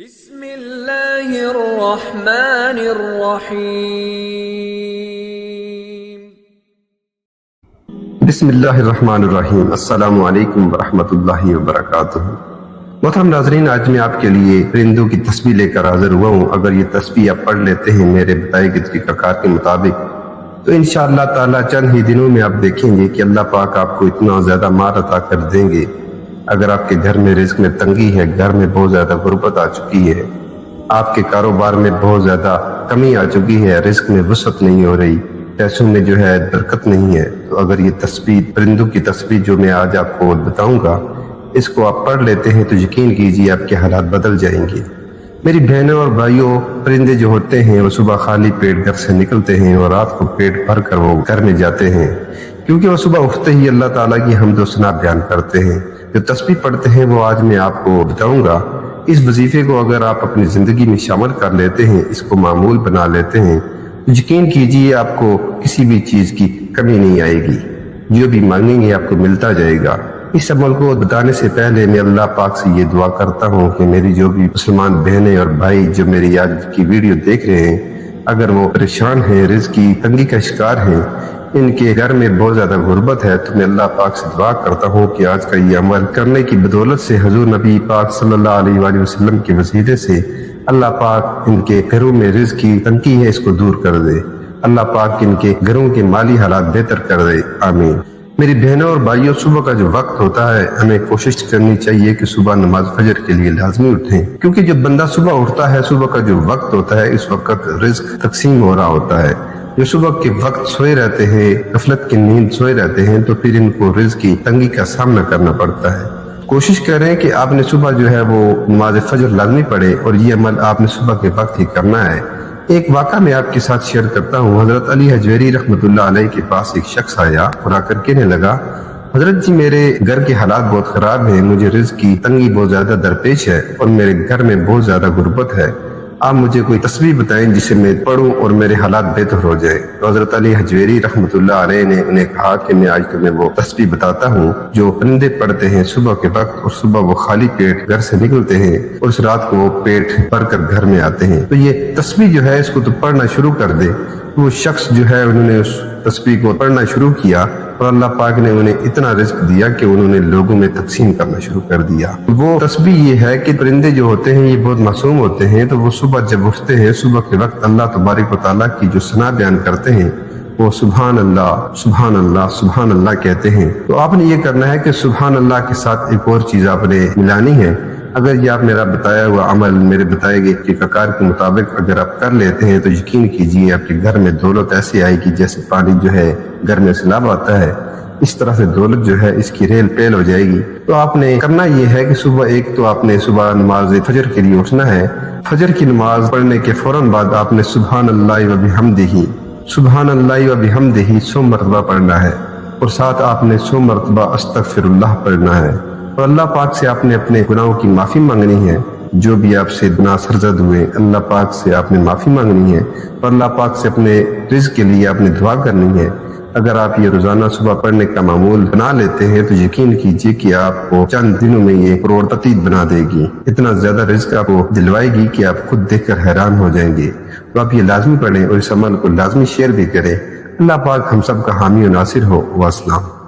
بسم اللہ الرحمن الرحیم۔ بسم اللہ الرحمن الرحیم۔ السلام علیکم ورحمۃ اللہ وبرکاتہ۔ محترم ناظرین، آج میں آپ کے لیے پرندوں کی تسبیح لے کر حاضر ہوا ہوں۔ اگر یہ تسبیح آپ پڑھ لیتے ہیں میرے بتائے گئے طریقہ کار کے مطابق تو انشاءاللہ تعالی چند ہی دنوں میں آپ دیکھیں گے کہ اللہ پاک آپ کو اتنا زیادہ مال عطا کر دیں گے۔ اگر آپ کے گھر میں رزق میں تنگی ہے، گھر میں بہت زیادہ غربت آ چکی ہے، آپ کے کاروبار میں بہت زیادہ کمی آ چکی ہے، رزق میں وسعت نہیں ہو رہی، پیسوں میں جو ہے برکت نہیں ہے، تو اگر یہ تسبیح پرندوں کی تسبیح جو میں آج آپ کو بتاؤں گا اس کو آپ پڑھ لیتے ہیں تو یقین کیجیے آپ کے حالات بدل جائیں گے۔ میری بہنوں اور بھائیوں، پرندے جو ہوتے ہیں وہ صبح خالی پیٹ گھر سے نکلتے ہیں اور رات کو پیٹ بھر کر وہ گھر میں جاتے ہیں، کیونکہ وہ صبح اٹھتے ہی اللہ تعالیٰ کی حمد و ثنا بیان کرتے ہیں۔ جو تسبیح پڑھتے ہیں وہ آج میں آپ کو بتاؤں گا۔ اس وظیفے کو اگر آپ اپنی زندگی میں شامل کر لیتے ہیں، اس کو معمول بنا لیتے ہیں تو یقین کیجیے آپ کو کسی بھی چیز کی کمی نہیں آئے گی، جو بھی مانگیں گے آپ کو ملتا جائے گا۔ اس عمل کو بتانے سے پہلے میں اللہ پاک سے یہ دعا کرتا ہوں کہ میری جو بھی مسلمان بہنیں اور بھائی جو میری آج کی ویڈیو دیکھ رہے ہیں، اگر وہ پریشان ہیں، رزق کی تنگی کا شکار ہیں، ان کے گھر میں بہت زیادہ غربت ہے، تو میں اللہ پاک سے دعا کرتا ہوں کہ آج کا یہ عمل کرنے کی بدولت سے حضور نبی پاک صلی اللہ علیہ وآلہ وسلم کے وسیلے سے اللہ پاک ان کے گھروں میں رزق کی تنگی ہے اس کو دور کر دے، اللہ پاک ان کے گھروں کے مالی حالات بہتر کر دے، آمین۔ میری بہنوں اور بھائیوں، صبح کا جو وقت ہوتا ہے ہمیں کوشش کرنی چاہیے کہ صبح نماز فجر کے لیے لازمی اٹھیں، کیونکہ جب بندہ صبح اٹھتا ہے، صبح کا جو وقت ہوتا ہے اس وقت رزق تقسیم ہو رہا ہوتا ہے۔ جو صبح کے وقت سوئے رہتے ہیں، غفلت کی نیند سوئے رہتے ہیں، تو پھر ان کو رزق کی تنگی کا سامنا کرنا پڑتا ہے۔ کوشش کریں کہ آپ نے صبح جو ہے وہ نماز فجر لازمی پڑھے، اور یہ عمل آپ نے صبح کے وقت ہی کرنا ہے۔ ایک واقعہ میں آپ کے ساتھ شیئر کرتا ہوں۔ حضرت علی حجویری رحمۃ اللہ علیہ کے پاس ایک شخص آیا اور آ کر کہنے لگا، حضرت جی میرے گھر کے حالات بہت خراب ہیں، مجھے رزق کی تنگی بہت زیادہ درپیش ہے اور میرے گھر میں بہت زیادہ غربت ہے، آپ مجھے کوئی تسبیح بتائیں جسے میں پڑھوں اور میرے حالات بہتر ہو جائے۔ تو حضرت علی حجویری رحمۃ اللہ علیہ نے انہیں کہا کہ میں آج تمہیں وہ تسبیح بتاتا ہوں جو پرندے پڑھتے ہیں صبح کے وقت، اور صبح وہ خالی پیٹ گھر سے نکلتے ہیں اور اس رات کو وہ پیٹ بھر کر گھر میں آتے ہیں۔ تو یہ تسبیح جو ہے اس کو تو پڑھنا شروع کر دے۔ وہ شخص جو ہے انہوں نے اس تسبیح کو پڑھنا شروع کیا اور اللہ پاک نے انہیں اتنا رزق دیا کہ انہوں نے لوگوں میں تقسیم کرنا شروع کر دیا۔ وہ تسبیح یہ ہے کہ پرندے جو ہوتے ہیں یہ بہت معصوم ہوتے ہیں، تو وہ صبح جب اٹھتے ہیں صبح کے وقت اللہ تبارک و تعالیٰ کی جو ثنا بیان کرتے ہیں وہ سبحان اللہ سبحان اللہ سبحان اللہ کہتے ہیں۔ تو آپ نے یہ کرنا ہے کہ سبحان اللہ کے ساتھ ایک اور چیز آپ نے ملانی ہے۔ اگر یہ آپ میرا بتایا ہوا عمل میرے بتائے گئے طریقہ کار کے مطابق اگر آپ کر لیتے ہیں تو یقین کیجیے آپ کے گھر میں دولت ایسے آئے گی جیسے پانی جو ہے گھر میں سیلاب آتا ہے، اس طرح سے دولت جو ہے اس کی ریل پیل ہو جائے گی۔ تو آپ نے کرنا یہ ہے کہ صبح ایک تو آپ نے صبح نماز فجر کے لیے اٹھنا ہے، فجر کی نماز پڑھنے کے فوراً بعد آپ نے سبحان اللہ و بحمدہ سبحان اللہ و بحمدہ 100 مرتبہ پڑھنا ہے، اور ساتھ آپ نے 100 مرتبہ استغفر اللہ پڑھنا ہے، اور اللہ پاک سے آپ نے اپنے گناہوں کی معافی مانگنی ہے۔ جو بھی آپ سے گناہ سرزد ہوئے اللہ پاک سے آپ نے معافی مانگنی ہے، اور اللہ پاک سے اپنے رزق کے لیے آپ نے دعا کرنی ہے۔ اگر آپ یہ روزانہ صبح پڑھنے کا معمول بنا لیتے ہیں تو یقین کیجیے کہ آپ کو چند دنوں میں یہ کروڑ پتی بنا دے گی، اتنا زیادہ رزق آپ کو دلوائے گی کہ آپ خود دیکھ کر حیران ہو جائیں گے۔ تو آپ یہ لازمی پڑھیں اور اس عمل کو لازمی شیئر بھی کریں۔ اللہ پاک ہم سب کا حامی و ناصر ہو۔ والسلام۔